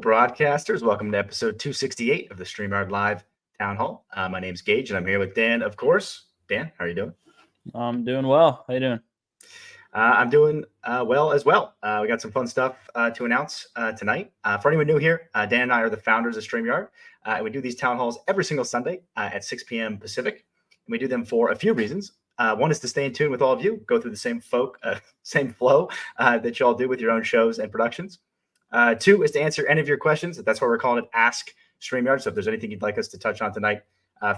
broadcasters. Welcome to episode 268 of the StreamYard Live Town Hall. My name's Geige, and I'm here with Dan, of course. Dan, how are you doing? I'm doing well. How you doing? I'm doing well as well. We got some fun stuff to announce tonight. For anyone new here, Dan and I are the founders of StreamYard, and we do these town halls every single Sunday at 6 p.m. Pacific. And we do them for a few reasons. One is to stay in tune with all of you, go through the same flow that you all do with your own shows and productions. Two is to answer any of your questions. That's why we're calling it Ask StreamYard. So if there's anything you'd like us to touch on tonight,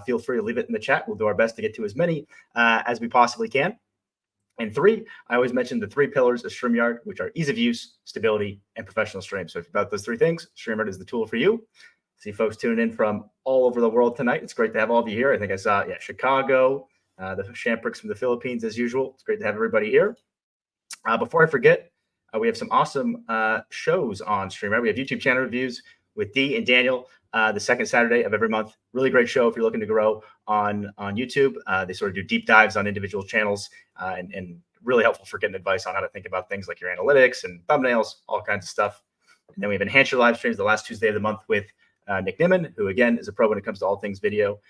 feel free to leave it in the chat. We'll do our best to get to as many as we possibly can. And three, I always mention the three pillars of StreamYard, which are ease of use, stability, and professional stream. So if about those three things, StreamYard is the tool for you. See folks tuning in from all over the world tonight. It's great to have all of you here. I think I saw, Chicago, the Shampricks from the Philippines as usual. It's great to have everybody here. Before I forget, we have some awesome shows on StreamYard. We have YouTube channel reviews with Dee and Daniel the second Saturday of every month. Really great show if you're looking to grow on YouTube. They sort of do deep dives on individual channels and really helpful for getting advice on how to think about things like your analytics and thumbnails, all kinds of stuff. And then we have Enhance Your Live Streams the last Tuesday of the month with Nick Nimmin, who again is a pro when it comes to all things video,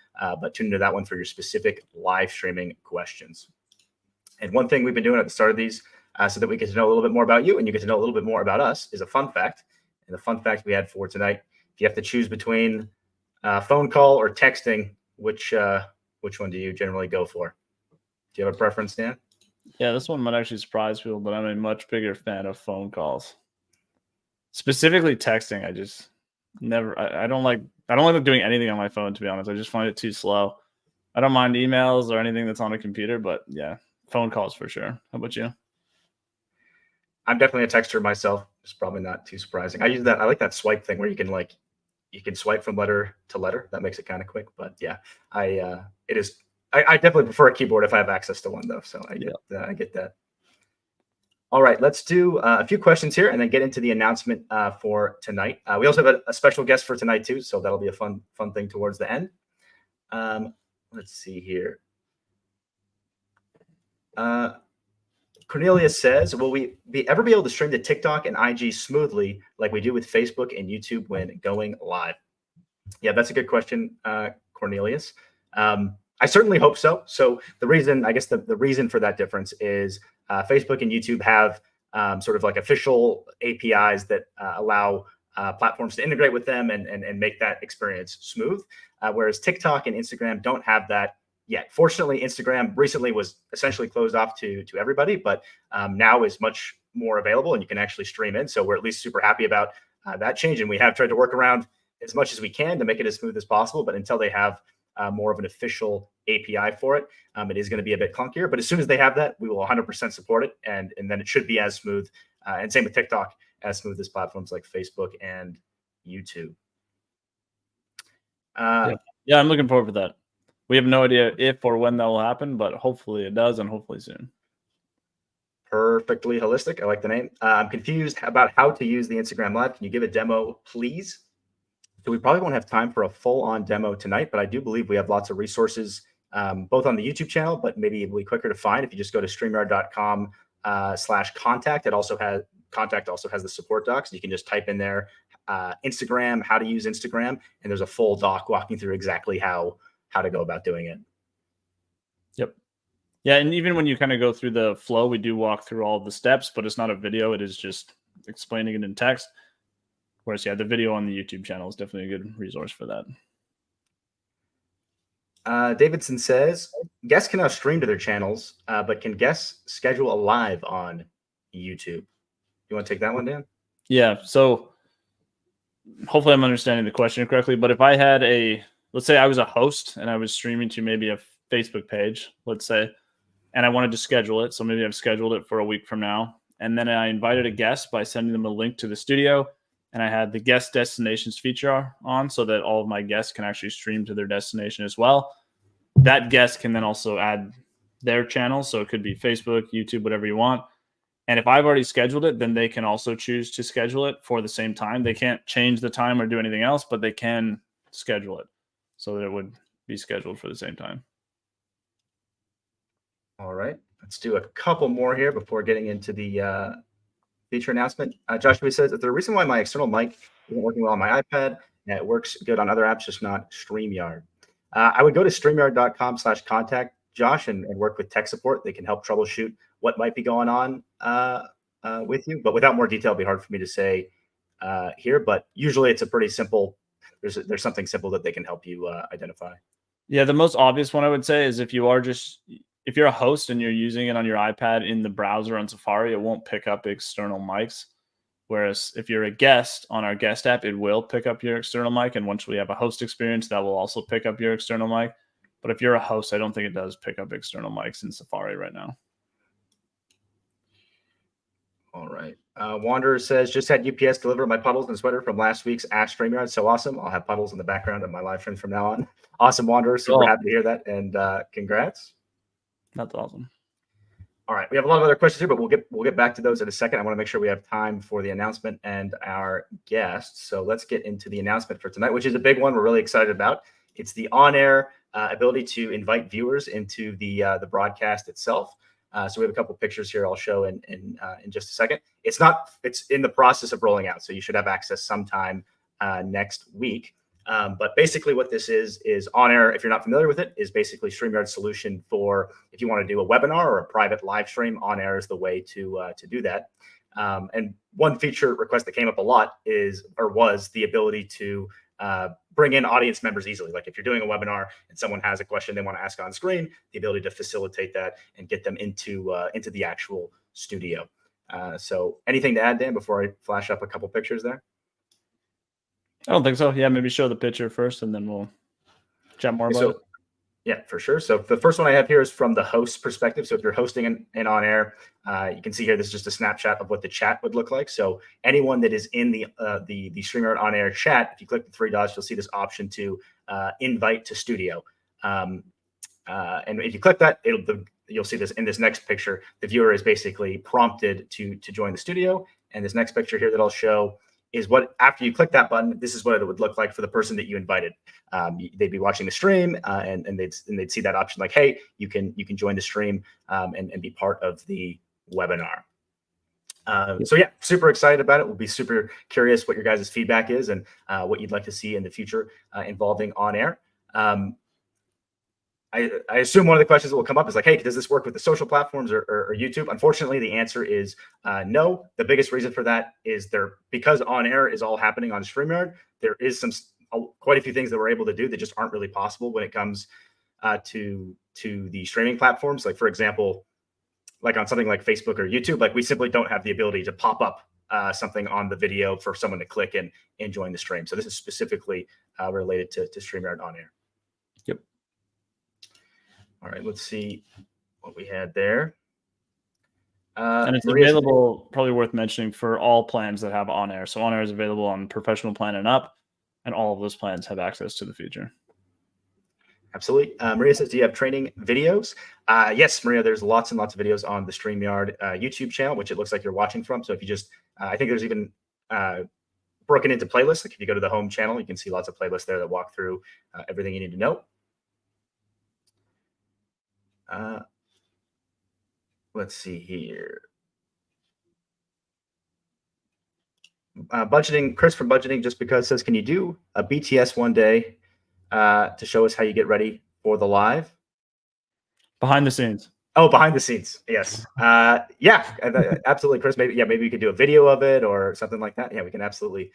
but tune into that one for your specific live streaming questions. And one thing we've been doing at the start of these so that we get to know a little bit more about you and you get to know a little bit more about us is a fun fact. And the fun fact we had for tonight, if you have to choose between phone call or texting, which one do you generally go for? Do you have a preference, Dan? Yeah, this one might actually surprise people, but I'm a much bigger fan of phone calls. Specifically texting, I just never. I don't like doing anything on my phone, to be honest. I just find it too slow. I don't mind emails or anything that's on a computer, but yeah, phone calls for sure. How about you? I'm definitely a texter myself. It's probably not too surprising. I use that. I like that swipe thing where you can swipe from letter to letter. That makes it kind of quick. But yeah, I definitely prefer a keyboard if I have access to one though. So I get that. All right, let's do a few questions here and then get into the announcement for tonight. We also have a special guest for tonight too, so that'll be a fun thing towards the end. Let's see here. Cornelia says, will we ever be able to stream to TikTok and IG smoothly like we do with Facebook and YouTube when going live? Yeah, that's a good question, Cornelius. I certainly hope so. So the reason for that difference is Facebook and YouTube have sort of like official APIs that allow platforms to integrate with them and make that experience smooth, whereas TikTok and Instagram don't have that yet. Fortunately, Instagram recently was essentially closed off to everybody, but now is much more available and you can actually stream in. So we're at least super happy about that change. And we have tried to work around as much as we can to make it as smooth as possible. But until they have more of an official API for it, it is going to be a bit clunkier. But as soon as they have that, we will 100% support it. And then it should be as smooth. And same with TikTok, as smooth as platforms like Facebook and YouTube. Yeah, I'm looking forward to that. We have no idea if or when that will happen, but hopefully it does and hopefully soon. Perfectly holistic. I like the name. I'm confused about how to use the Instagram Live. Can you give a demo, please? So we probably won't have time for a full-on demo tonight, but I do believe we have lots of resources, both on the YouTube channel, but maybe it'll be quicker to find if you just go to StreamYard.com/contact. Contact also has the support docs. You can just type in there Instagram, how to use Instagram, and there's a full doc walking through exactly how to go about doing it. Yep. Yeah, and even when you kind of go through the flow, we do walk through all the steps, but it's not a video. It is just explaining it in text. Whereas, yeah, the video on the YouTube channel is definitely a good resource for that. Davidson says, guests can now stream to their channels, but can guests schedule a live on YouTube? You want to take that one, Dan? Yeah, so hopefully I'm understanding the question correctly, but if I had let's say I was a host and I was streaming to maybe a Facebook page, let's say, and I wanted to schedule it. So maybe I've scheduled it for a week from now. And then I invited a guest by sending them a link to the studio. And I had the guest destinations feature on so that all of my guests can actually stream to their destination as well. That guest can then also add their channel. So it could be Facebook, YouTube, whatever you want. And if I've already scheduled it, then they can also choose to schedule it for the same time. They can't change the time or do anything else, but they can schedule it so that it would be scheduled for the same time. All right. Let's do a couple more here before getting into the feature announcement. Joshua says, is there a reason why my external mic isn't working well on my iPad? Yeah, it works good on other apps, just not StreamYard. I would go to StreamYard.com/contact Josh and work with tech support. They can help troubleshoot what might be going on with you. But without more detail, it'd be hard for me to say here. But usually it's a pretty simple, there's something simple that they can help you identify. Yeah, the most obvious one I would say is if you're a host and you're using it on your iPad in the browser on Safari, it won't pick up external mics. Whereas if you're a guest on our guest app, it will pick up your external mic. And once we have a host experience, that will also pick up your external mic. But if you're a host, I don't think it does pick up external mics in Safari right now. All right. Wanderer says, just had UPS deliver my Puddles and Sweater from last week's Ask StreamYard. So awesome. I'll have Puddles in the background of my live streams from now on. Awesome, Wanderer. Super happy to hear that. And congrats. That's awesome. All right. We have a lot of other questions here, but we'll get back to those in a second. I want to make sure we have time for the announcement and our guests. So let's get into the announcement for tonight, which is a big one we're really excited about. It's the on-air ability to invite viewers into the broadcast itself. So we have a couple pictures here I'll show in just a second. It's in the process of rolling out, so you should have access sometime next week. But basically what this is on air, if you're not familiar with it, is basically StreamYard's solution for if you want to do a webinar or a private live stream. On air is the way to do that. And one feature request that came up a lot was the ability to bring in audience members easily. Like if you're doing a webinar and someone has a question they want to ask on screen, the ability to facilitate that and get them into the actual studio. So anything to add, Dan, before I flash up a couple pictures there? I don't think so. Yeah, maybe show the picture first and then we'll chat more about it. Yeah, for sure. So the first one I have here is from the host perspective. So if you're hosting an on air, you can see here, this is just a snapshot of what the chat would look like. So anyone that is in the StreamYard on air chat, if you click the three dots, you'll see this option to invite to studio. And if you click that, you'll see this in this next picture. The viewer is basically prompted to join the studio. And this next picture here that I'll show is what, after you click that button, this is what it would look like for the person that you invited. They'd be watching the stream and they'd see that option like, hey, you can join the stream and be part of the webinar. So yeah, super excited about it. We'll be super curious what your guys' feedback is and what you'd like to see in the future involving on air. I assume one of the questions that will come up is like, hey, does this work with the social platforms or YouTube? Unfortunately, the answer is no. The biggest reason for that is because on air is all happening on StreamYard, there is quite a few things that we're able to do that just aren't really possible when it comes to the streaming platforms. Like, for example, like on something like Facebook or YouTube, like we simply don't have the ability to pop up something on the video for someone to click and join the stream. So this is specifically related to StreamYard on air. Yep. All right, let's see what we had there. And it's available, probably worth mentioning, for all plans that have on air. So on air is available on professional plan and up, and all of those plans have access to the feature. Absolutely. Maria says, do you have training videos? Yes, Maria, there's lots and lots of videos on the StreamYard YouTube channel, which it looks like you're watching from. So if you just, I think there's even broken into playlists. Like if you go to the home channel, you can see lots of playlists there that walk through everything you need to know. Let's see here. Budgeting, Chris from Budgeting Just Because says, can you do a BTS one day to show us how you get ready for the live? Behind the scenes. Oh, behind the scenes. Yes. Yeah, absolutely, Chris. Maybe we could do a video of it or something like that. Yeah, we can absolutely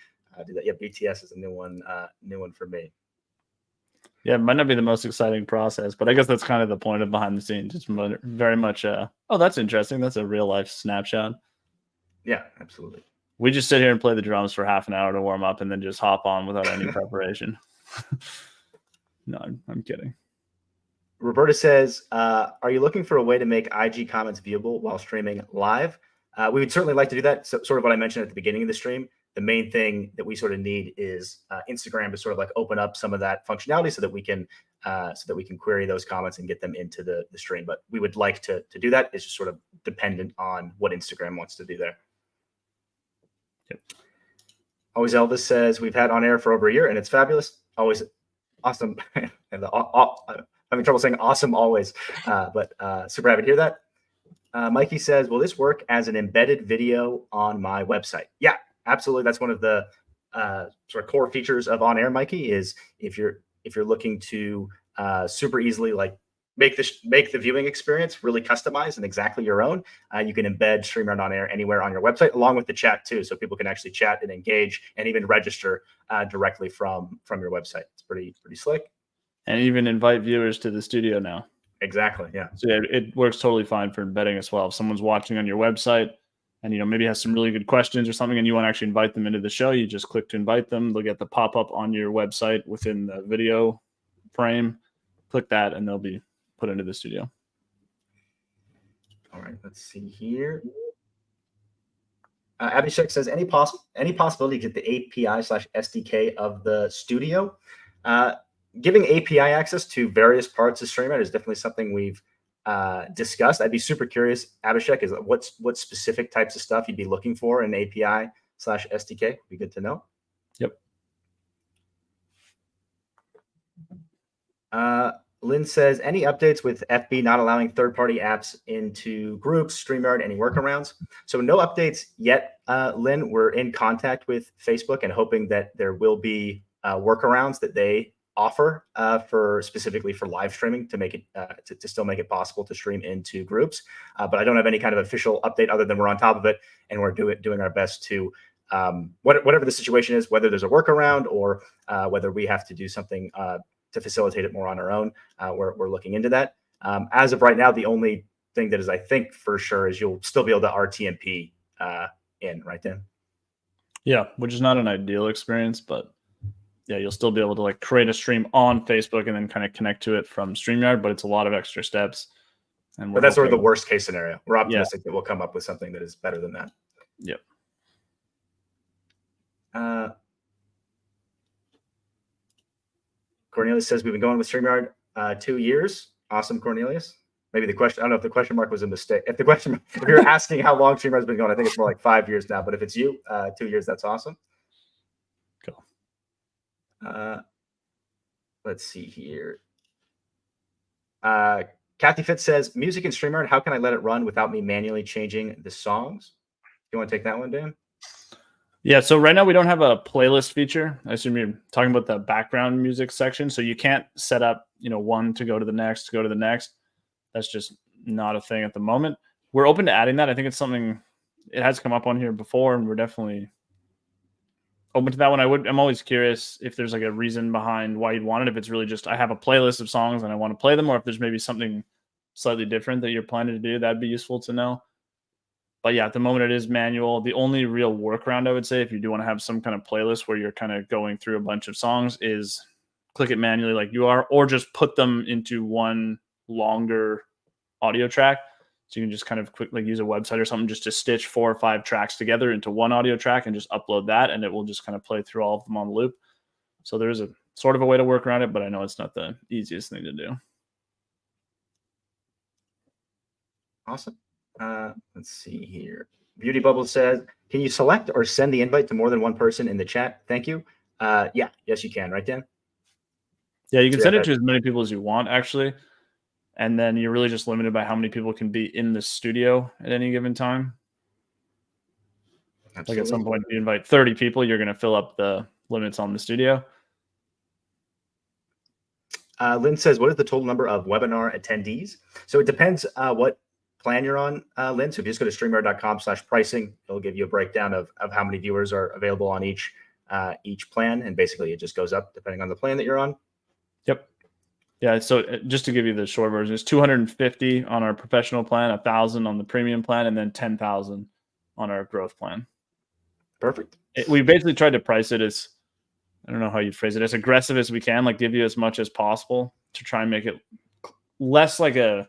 do that. Yeah, BTS is a new one for me. Yeah, it might not be the most exciting process, but I guess that's kind of the point of behind the scenes. It's very much, oh, that's interesting. That's a real life snapshot. Yeah, absolutely. We just sit here and play the drums for half an hour to warm up and then just hop on without any preparation. No, I'm kidding. Roberta says, are you looking for a way to make IG comments viewable while streaming live? We would certainly like to do that. So, sort of what I mentioned at the beginning of the stream. The main thing that we sort of need is Instagram to sort of like open up some of that functionality so that we can query those comments and get them into the stream. But we would like to do that. It's just sort of dependent on what Instagram wants to do there. Yep. Always Elvis says, we've had on air for over a year and it's fabulous. Always awesome. And I'm having trouble saying awesome always, but super happy to hear that. Mikey says, will this work as an embedded video on my website? Yeah, absolutely. That's one of the sort of core features of On Air, Mikey, is if you're looking to super easily like make the viewing experience really customized and exactly your own, you can embed StreamYard On Air anywhere on your website, along with the chat too, so people can actually chat and engage and even register directly from your website. It's pretty slick. And even invite viewers to the studio now. Exactly. Yeah. So it works totally fine for embedding as well. If someone's watching on your website and maybe has some really good questions or something, and you want to actually invite them into the show, you just click to invite them. They'll get the pop-up on your website within the video frame. Click that, and they'll be put into the studio. All right. Let's see here. Abhishek says, any possibility to get the API/SDK of the studio? Giving API access to various parts of StreamYard is definitely something we've discussed. I'd be super curious, Abhishek, is what specific types of stuff you'd be looking for in API/SDK? Be good to know. Yep. Lynn says, any updates with FB not allowing third-party apps into groups, StreamYard, any workarounds? So no updates yet, Lynn. We're in contact with Facebook and hoping that there will be workarounds that they offer specifically for live streaming to make it to still make it possible to stream into groups. But I don't have any kind of official update other than we're on top of it and we're doing our best to whatever the situation is, whether there's a workaround or whether we have to do something to facilitate it more on our own. We're looking into that. As of right now, the only thing that is, I think, for sure is you'll still be able to RTMP in, right, Dan? Yeah, which is not an ideal experience, but yeah, you'll still be able to like create a stream on Facebook and then kind of connect to it from StreamYard, but it's a lot of extra steps. But that's sort of the worst case scenario. We're optimistic that we'll come up with something that is better than that. Yep. Cornelius says, we've been going with StreamYard 2 years. Awesome, Cornelius. Maybe the question, I don't know if the question mark was a mistake. If you're asking how long StreamYard's been going, I think it's more like 5 years now. But if it's you, 2 years, that's awesome. Cool. Let's see here. Kathy Fitz says, music in StreamYard, how can I let it run without me manually changing the songs? You want to take that one, Dan? Yeah, so right now we don't have a playlist feature. I assume you're talking about the background music section. So you can't set up, one to go to the next, to go to the next. That's just not a thing at the moment. We're open to adding that. I think it's something, it has come up on here before, and we're definitely open to that one. I'm always curious if there's like a reason behind why you'd want it. If it's really just, I have a playlist of songs and I want to play them, or if there's maybe something slightly different that you're planning to do, that'd be useful to know. But yeah, at the moment it is manual. The only real workaround, I would say, if you do want to have some kind of playlist where you're kind of going through a bunch of songs, is click it manually like you are, or just put them into one longer audio track. So you can just kind of quickly use a website or something just to stitch 4 or 5 tracks together into one audio track and just upload that, and it will just kind of play through all of them on loop. So there's a sort of a way to work around it, but I know it's not the easiest thing to do. Awesome. Let's see here. Beauty Bubble says, can you select or send the invite to more than one person in the chat? Thank you. Yes, you can. Right, Dan? Yeah, you can send it to as many people as you want, actually. And then you're really just limited by how many people can be in the studio at any given time. Absolutely. Like at some point, if you invite 30 people, you're going to fill up the limits on the studio. Lynn says, what is the total number of webinar attendees? So it depends what plan you're on, Lynn. So if you just go to StreamYard.com/pricing, it'll give you a breakdown of how many viewers are available on each plan. And basically it just goes up depending on the plan that you're on. Yep. Yeah. So just to give you the short version, it's 250 on our professional plan, 1,000 on the premium plan, and then 10,000 on our growth plan. Perfect. We basically tried to price it as, I don't know how you'd phrase it, as aggressive as we can, like give you as much as possible to try and make it less like the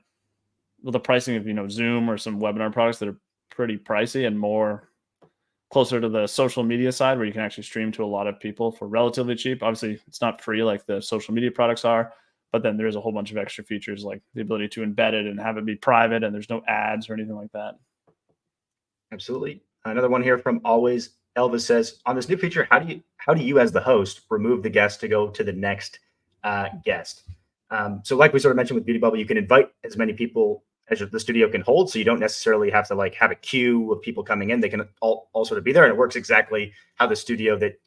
pricing of, Zoom or some webinar products that are pretty pricey, and more closer to the social media side where you can actually stream to a lot of people for relatively cheap. Obviously, it's not free like the social media products are, but then there's a whole bunch of extra features like the ability to embed it and have it be private, and there's no ads or anything like that. Absolutely. Another one here from Always Elvis says, on this new feature, how do you as the host remove the guest to go to the next guest? So like we sort of mentioned with Beauty Bubble, you can invite as many people the studio can hold. So you don't necessarily have to like have a queue of people coming in. They can all sort of be there, and it works exactly how the studio that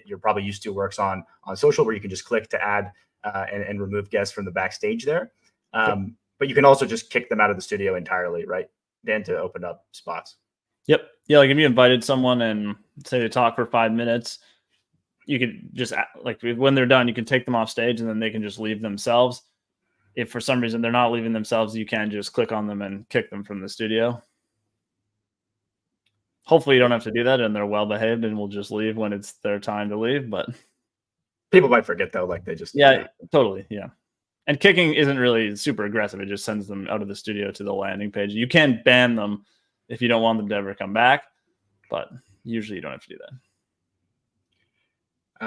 you're probably used to works on social, where you can just click to add and remove guests from the backstage there. But you can also just kick them out of the studio entirely, right, Dan, to open up spots. Yep. Yeah, like if you invited someone and say they talk for 5 minutes, you could just, like, when they're done, you can take them off stage and then they can just leave themselves. If for some reason they're not leaving themselves, you can just click on them and kick them from the studio. Hopefully you don't have to do that and they're well behaved and will just leave when it's their time to leave. But people might forget though, like they just totally. Yeah. And kicking isn't really super aggressive. It just sends them out of the studio to the landing page. You can ban them if you don't want them to ever come back, but usually you don't have to do that.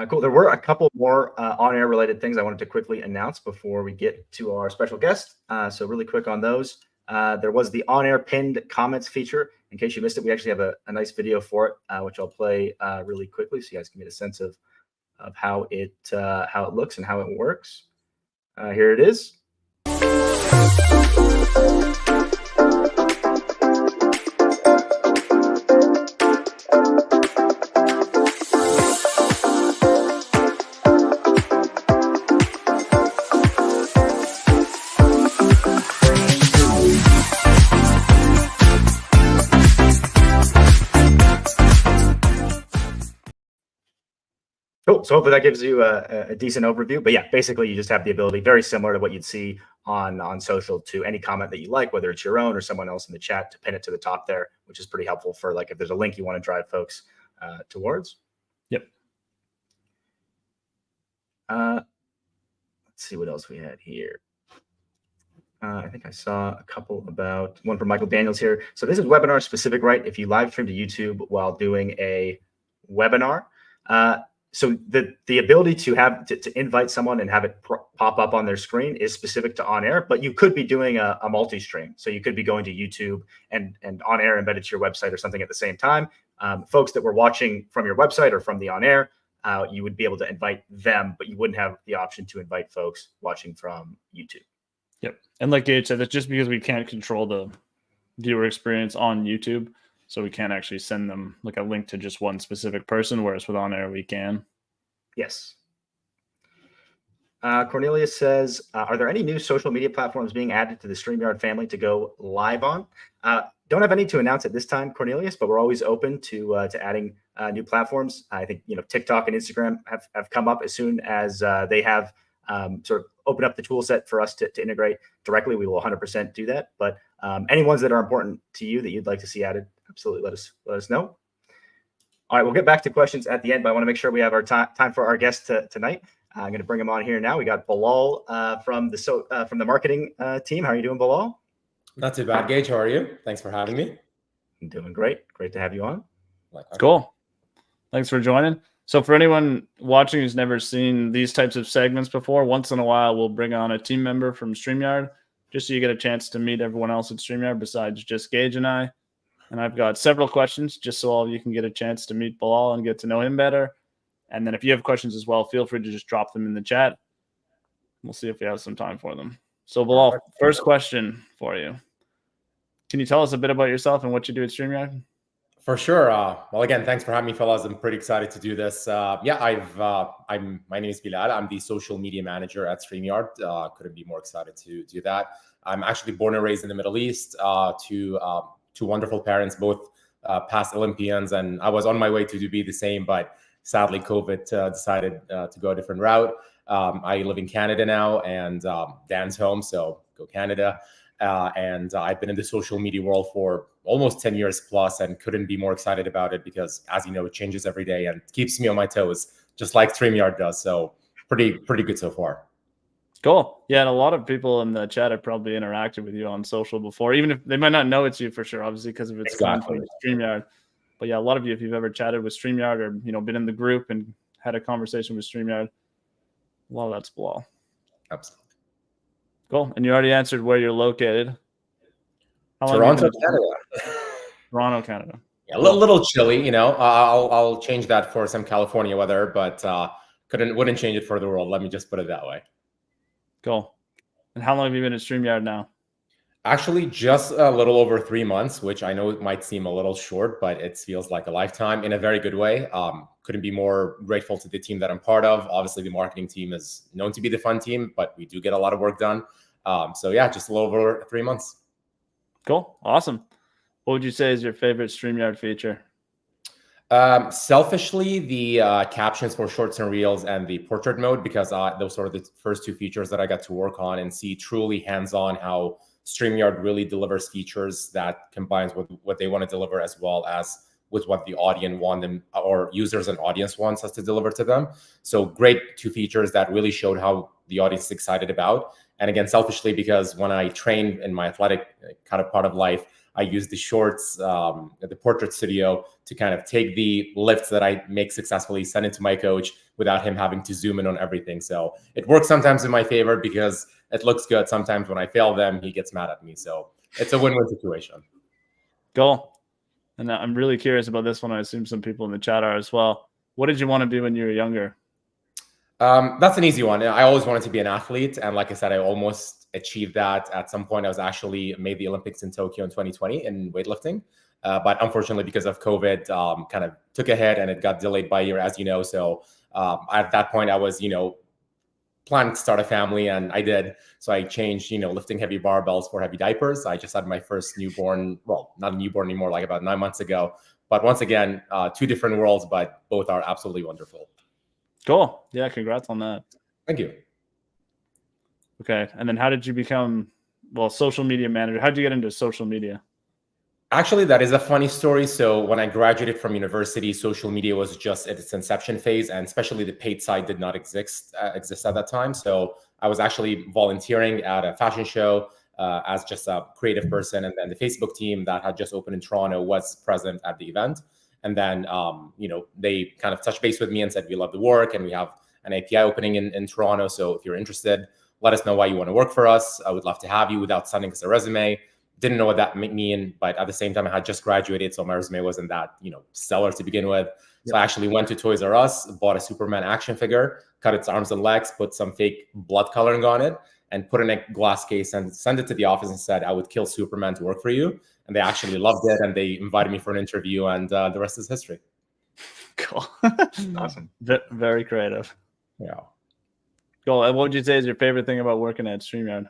Cool. There were a couple more on-air related things I wanted to quickly announce before we get to our special guest. So really quick on those. There was the on-air pinned comments feature. In case you missed it, we actually have a nice video for it, which I'll play really quickly so you guys can get a sense of how it looks and how it works. Here it is. Cool. So hopefully that gives you a decent overview. But yeah, basically you just have the ability, very similar to what you'd see on social, to any comment that you like, whether it's your own or someone else in the chat, to pin it to the top there, which is pretty helpful for like if there's a link you want to drive folks towards. Yep. Let's see what else we had here. I think I saw a couple about one from Michael Daniels here. So this is webinar specific, right? If you live stream to YouTube while doing a webinar, so the ability to have to invite someone and have it pop up on their screen is specific to on air, but you could be doing a multi-stream. So you could be going to YouTube and on air embedded to your website or something at the same time. Folks that were watching from your website or from the on air, you would be able to invite them, but you wouldn't have the option to invite folks watching from YouTube. Yep. And like Geige said, that's just because we can't control the viewer experience on YouTube. So we can't actually send them like a link to just one specific person, whereas with on air we can. Yes. Cornelius says, are there any new social media platforms being added to the StreamYard family to go live on? Don't have any to announce at this time, Cornelius, but we're always open to adding new platforms. I think TikTok and Instagram have come up as soon as they have sort of opened up the tool set for us to integrate directly. We will 100% do that. But any ones that are important to you that you'd like to see added, absolutely let us know. All right, we'll get back to questions at the end, but I want to make sure we have our time for our guest tonight. I'm going to bring him on here now. We got Bilal from the marketing team. How are you doing, Bilal? Not too bad, Geige. How are you? Thanks for having me. I'm doing great. Great to have you on. Cool. Thanks for joining. So for anyone watching who's never seen these types of segments before, once in a while we'll bring on a team member from StreamYard just so you get a chance to meet everyone else at StreamYard besides just Geige and I. And I've got several questions just so all of you can get a chance to meet Bilal and get to know him better. And then if you have questions as well, feel free to just drop them in the chat. We'll see if we have some time for them. So Bilal, first question for you. Can you tell us a bit about yourself and what you do at StreamYard? For sure. Well, again, thanks for having me, fellas. I'm pretty excited to do this. My name is Bilal. I'm the social media manager at StreamYard. Couldn't be more excited to do that. I'm actually born and raised in the Middle East to two wonderful parents, both past Olympians, and I was on my way to be the same, but sadly COVID decided to go a different route. I live in Canada now, and Dan's home, so go Canada. And I've been in the social media world for almost 10 years plus, and couldn't be more excited about it because, as you know, it changes every day and keeps me on my toes, just like StreamYard does. So pretty good so far. Cool. Yeah, and a lot of people in the chat have probably interacted with you on social before, even if they might not know it's you for sure, obviously, because of its exactly. From StreamYard. But yeah, a lot of you, if you've ever chatted with StreamYard or been in the group and had a conversation with StreamYard, a lot of that's Bilal. Absolutely. Cool. And you already answered where you're located. Toronto, Canada. Toronto, Canada. Yeah, a little chilly, I'll change that for some California weather, but wouldn't change it for the world. Let me just put it that way. Cool. And how long have you been at StreamYard now? Actually, just a little over 3 months, which I know it might seem a little short, but it feels like a lifetime in a very good way. Couldn't be more grateful to the team that I'm part of. Obviously, the marketing team is known to be the fun team, but we do get a lot of work done. So yeah, just a little over 3 months. Cool. Awesome. What would you say is your favorite StreamYard feature? Selfishly, the captions for shorts and reels and the portrait mode, because those are the first two features that I got to work on and see truly hands-on how StreamYard really delivers features that combines with what they want to deliver as well as with what the audience want them, or users and audience wants us to deliver to them. So great two features that really showed how the audience is excited about. And again, selfishly, because when I train in my athletic kind of part of life, I use the shorts at the portrait studio to kind of take the lifts that I make successfully, send it to my coach without him having to zoom in on everything. So it works sometimes in my favor because it looks good. Sometimes when I fail them, he gets mad at me. So it's a win-win situation. Cool. And I'm really curious about this one. I assume some people in the chat are as well. What did you want to be when you were younger? That's an easy one. I always wanted to be an athlete. And like I said, I almost achieved that. At some point, I was actually made the Olympics in Tokyo in 2020 in weightlifting. But unfortunately, because of COVID, kind of took a hit and it got delayed by a year, as you know. So at that point, I was, planning to start a family, and I did. So I changed, lifting heavy barbells for heavy diapers. I just had my first newborn, well, not a newborn anymore, like about 9 months ago. But once again, two different worlds, but both are absolutely wonderful. Cool. Yeah, congrats on that. Thank you. Okay. And then how did you become, social media manager? How did you get into social media? Actually, that is a funny story. So when I graduated from university, social media was just at its inception phase, and especially the paid side did not exist at that time. So I was actually volunteering at a fashion show as just a creative person, and then the Facebook team that had just opened in Toronto was present at the event. And then, they kind of touched base with me and said, we love the work and we have an API opening in Toronto. So if you're interested, let us know why you want to work for us. I would love to have you without sending us a resume. Didn't know what that mean, but at the same time, I had just graduated, so my resume wasn't that, stellar to begin with. So I actually went to Toys R Us, bought a Superman action figure, cut its arms and legs, put some fake blood coloring on it, and put it in a glass case and sent it to the office and said, I would kill Superman to work for you. And they actually loved it, and they invited me for an interview, and the rest is history. Cool. Awesome. Very creative. Yeah. Cool. And what would you say is your favorite thing about working at StreamYard?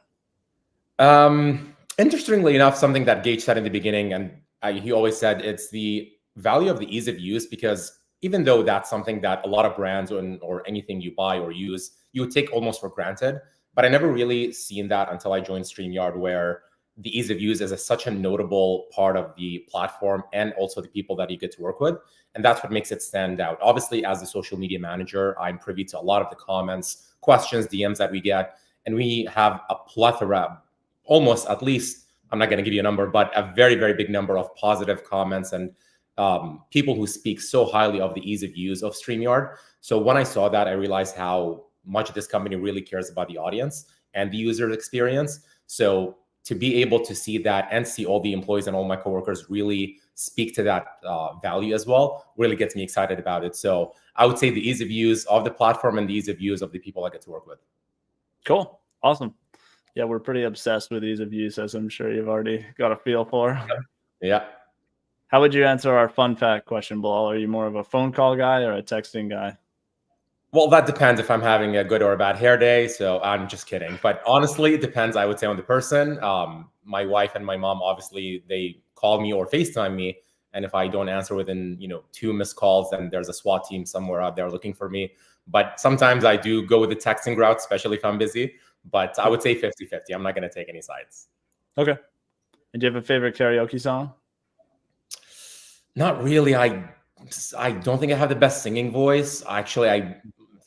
Interestingly enough, something that Geige said in the beginning, and he always said, it's the value of the ease of use, because even though that's something that a lot of brands or anything you buy or use, you would take almost for granted. But I never really seen that until I joined StreamYard, where the ease of use is such a notable part of the platform and also the people that you get to work with. And that's what makes it stand out. Obviously, as a social media manager, I'm privy to a lot of the comments, questions, DMs that we get, and we have a plethora, almost, at least, I'm not going to give you a number, but a very, very big number of positive comments and people who speak so highly of the ease of use of StreamYard. So when I saw that, I realized how much this company really cares about the audience and the user experience. So to be able to see that and see all the employees and all my coworkers really speak to that value as well really gets me excited about it. So I would say the ease of use of the platform and the ease of use of the people I get to work with. Cool. Awesome. Yeah, we're pretty obsessed with ease of use, as I'm sure you've already got a feel for. Yeah. How would you answer our fun fact question, Bilal? Are you more of a phone call guy or a texting guy? Well, that depends if I'm having a good or a bad hair day. So I'm just kidding. But honestly, it depends, I would say, on the person. My wife and my mom, obviously, they call me or FaceTime me. And if I don't answer within, 2 missed calls, then there's a SWAT team somewhere out there looking for me. But sometimes I do go with the texting route, especially if I'm busy. But I would say 50-50. I'm not going to take any sides. Okay. And do you have a favorite karaoke song? Not really. I don't think I have the best singing voice. Actually,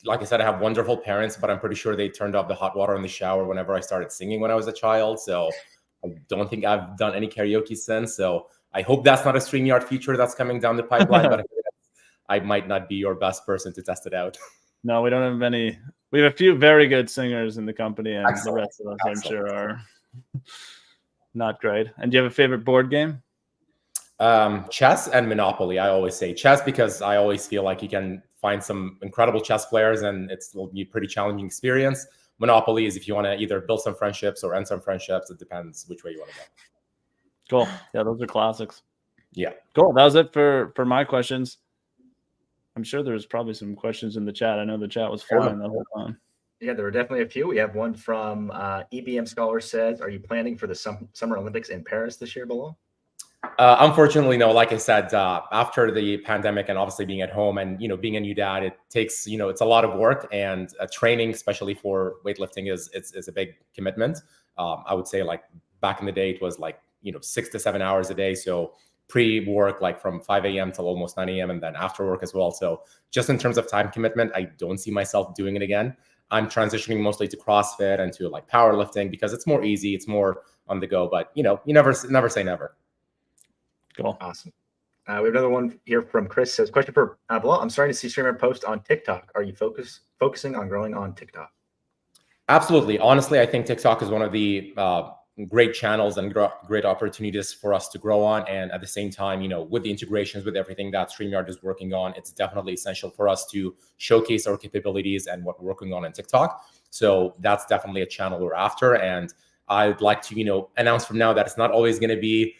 like I said, I have wonderful parents, but I'm pretty sure they turned off the hot water in the shower whenever I started singing when I was a child. So I don't think I've done any karaoke since. So I hope that's not a StreamYard feature that's coming down the pipeline, but I might not be your best person to test it out. No, we don't have any. We have a few very good singers in the company, and Excellent. The rest of us, I'm sure, are not great. And do you have a favorite board game? Chess and Monopoly. I always say chess because I always feel like you can find some incredible chess players and it will be a pretty challenging experience. Monopoly is if you want to either build some friendships or end some friendships. It depends which way you want to go. Cool. Yeah, those are classics. Yeah. Cool. That was it for my questions. I'm sure there's probably some questions in the chat. I know the chat was flying the whole time. Yeah, there were definitely a few. We have one from EBM Scholar says, are you planning for the Summer Olympics in Paris this year, Bilal? Unfortunately, no. Like I said, after the pandemic and obviously being at home and, being a new dad, it takes, it's a lot of work, and training, especially for weightlifting, is a big commitment. I would say, like, back in the day, it was like, 6 to 7 hours a day. So pre-work, like from 5 a.m. till almost 9 a.m. and then after work as well. So just in terms of time commitment, I don't see myself doing it again. I'm transitioning mostly to CrossFit and to like powerlifting because it's more easy. It's more on the go, but you never say never. Cool. Awesome. We have another one here from Chris. Says, question for Bilal. I'm starting to see StreamYard post on TikTok. Are you focusing on growing on TikTok? Absolutely. Honestly, I think TikTok is one of the great channels and great opportunities for us to grow on. And at the same time, with the integrations, with everything that StreamYard is working on, it's definitely essential for us to showcase our capabilities and what we're working on TikTok. So that's definitely a channel we're after. And I'd like to, announce from now that it's not always going to be,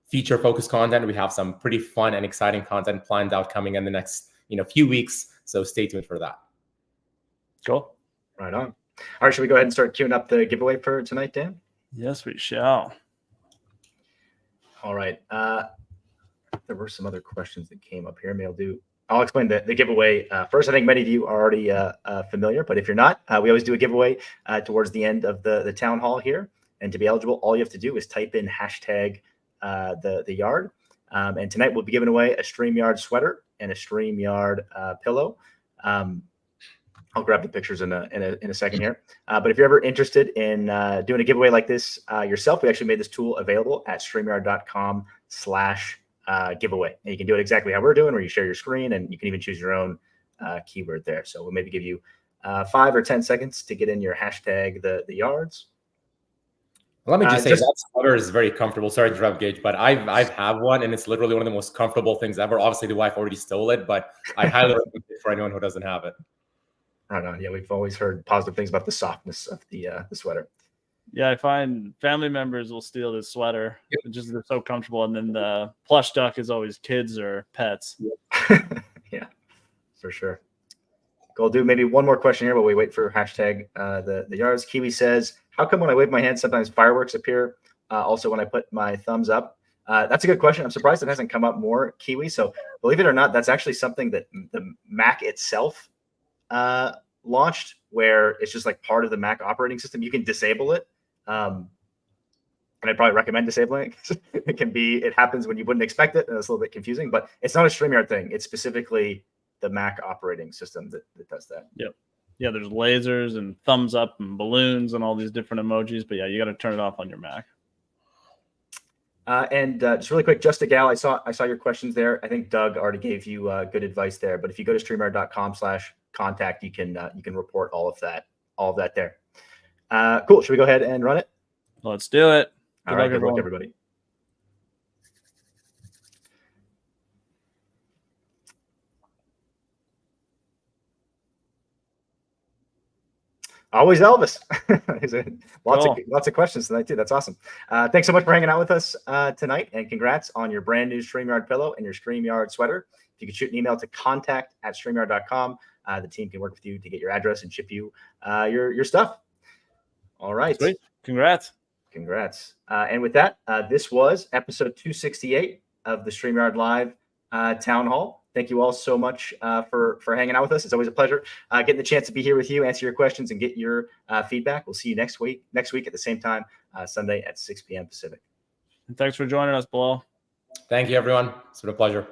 feature focused content. We have some pretty fun and exciting content planned out coming in the next, few weeks. So stay tuned for that. Cool. Right on. All right, should we go ahead and start queuing up the giveaway for tonight, Dan? Yes, we shall. All right. There were some other questions that came up here. I'll explain the giveaway first. I think many of you are already familiar, but if you're not, we always do a giveaway towards the end of the town hall here. And to be eligible, all you have to do is type in hashtag the yard. And tonight we'll be giving away a StreamYard sweater and a StreamYard pillow. I'll grab the pictures in a second here. But if you're ever interested in doing a giveaway like this yourself, we actually made this tool available at StreamYard.com/giveaway. And you can do it exactly how we're doing, where you share your screen and you can even choose your own keyword there. So we'll maybe give you 5 or 10 seconds to get in your hashtag the yards. Let me just say that sweater is very comfortable. Sorry to interrupt, Geige, but I have one, and it's literally one of the most comfortable things ever. Obviously, the wife already stole it, but I highly recommend it for anyone who doesn't have it. Right on. Yeah, we've always heard positive things about the softness of the sweater. Yeah, I find family members will steal this sweater. Yep. Just they're so comfortable, and then the plush duck is always kids or pets. Yep. Yeah, for sure. I'll do maybe one more question here while we wait for hashtag the yards. Kiwi says, how come when I wave my hand, sometimes fireworks appear? Also, when I put my thumbs up? That's a good question. I'm surprised it hasn't come up more, Kiwi. So believe it or not, that's actually something that the Mac itself launched, where it's just like part of the Mac operating system. You can disable it. And I'd probably recommend disabling it. It happens when you wouldn't expect it, and it's a little bit confusing, but it's not a StreamYard thing. It's specifically the Mac operating system that does that. Yep. Yeah, there's lasers and thumbs up and balloons and all these different emojis, but yeah, you got to turn it off on your Mac. And just really quick, Just a Gal, I saw your questions there. I think Doug already gave you good advice there, but if you go to StreamYard.com/contact, you can report all of that there. Cool. Should we go ahead and run it? Let's do it. All right. Good luck, everybody. Always Elvis. Lots of questions tonight too. That's awesome. Thanks so much for hanging out with us tonight, and congrats on your brand new StreamYard pillow and your StreamYard sweater. If you could shoot an email to contact@StreamYard.com, the team can work with you to get your address and ship you your stuff. All right. Sweet. Congrats. And with that, this was episode 268 of the StreamYard Live Town Hall. Thank you all so much for hanging out with us. It's always a pleasure getting the chance to be here with you, answer your questions, and get your feedback. We'll see you next week at the same time, Sunday at 6 p.m. Pacific. And thanks for joining us, Bilal. Thank you, everyone. It's been a pleasure.